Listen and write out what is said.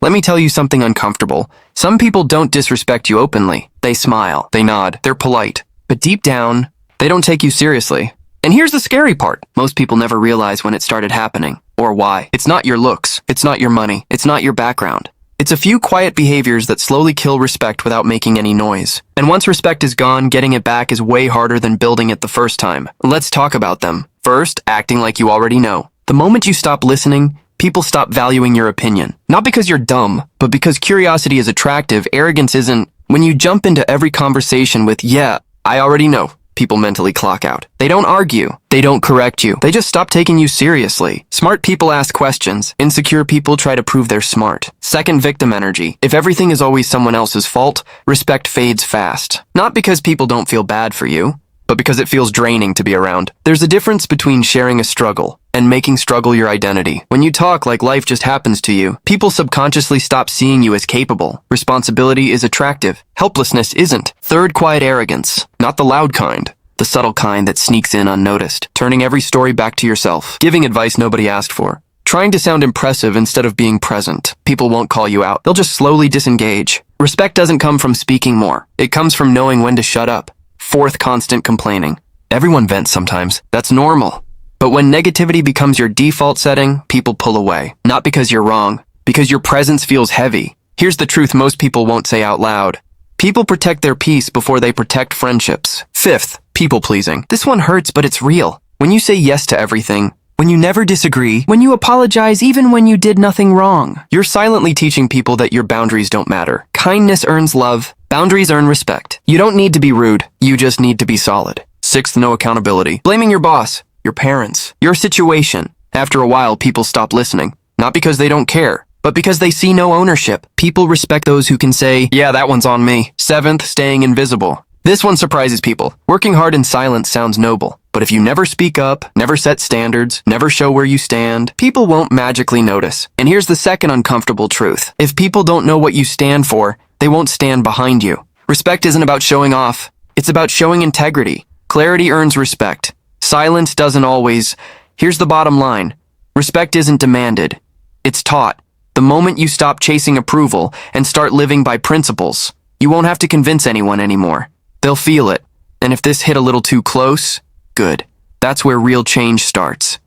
Let me tell you something uncomfortable. Some people don't disrespect you openly. They smile, they nod, they're polite. But deep down, they don't take you seriously. And here's the scary part. Most people never realize when it started happening, or why. It's not your looks, it's not your money, it's not your background. It's a few quiet behaviors that slowly kill respect without making any noise. And once respect is gone, getting it back is way harder than building it the first time. Let's talk about them. First, acting like you already know. The moment you stop listening, people stop valuing your opinion. Not because you're dumb, but because curiosity is attractive. Arrogance isn't. When you jump into every conversation with, yeah, I already know, people mentally clock out. They don't argue. They don't correct you. They just stop taking you seriously. Smart people ask questions. Insecure people try to prove they're smart. Second, victim energy. If everything is always someone else's fault, respect fades fast. Not because people don't feel bad for you, but because it feels draining to be around. There's a difference between sharing a struggle and making struggle your identity. When you talk like life just happens to you, people subconsciously stop seeing you as capable. Responsibility is attractive. Helplessness isn't. Third, quiet arrogance. Not the loud kind. The subtle kind that sneaks in unnoticed. Turning every story back to yourself. Giving advice nobody asked for. Trying to sound impressive instead of being present. People won't call you out. They'll just slowly disengage. Respect doesn't come from speaking more. It comes from knowing when to shut up. Fourth, constant complaining. Everyone vents sometimes. That's normal. But when negativity becomes your default setting, people pull away. Not because you're wrong, because your presence feels heavy. Here's the truth most people won't say out loud. People protect their peace before they protect friendships. Fifth, people-pleasing. This one hurts, but it's real. When you say yes to everything, when you never disagree, when you apologize even when you did nothing wrong, you're silently teaching people that your boundaries don't matter. Kindness earns love. Boundaries earn respect. You don't need to be rude. You just need to be solid. Sixth, no accountability. Blaming your boss, your parents, your situation. After a while, people stop listening. Not because they don't care, but because they see no ownership. People respect those who can say, yeah, that one's on me. Seventh, staying invisible. This one surprises people. Working hard in silence sounds noble. But if you never speak up, never set standards, never show where you stand, people won't magically notice. And here's the second uncomfortable truth. If people don't know what you stand for, they won't stand behind you. Respect isn't about showing off. It's about showing integrity. Clarity earns respect. Silence doesn't always. Here's the bottom line. Respect isn't demanded. It's taught. The moment you stop chasing approval and start living by principles, you won't have to convince anyone anymore. They'll feel it. And if this hit a little too close, good. That's where real change starts.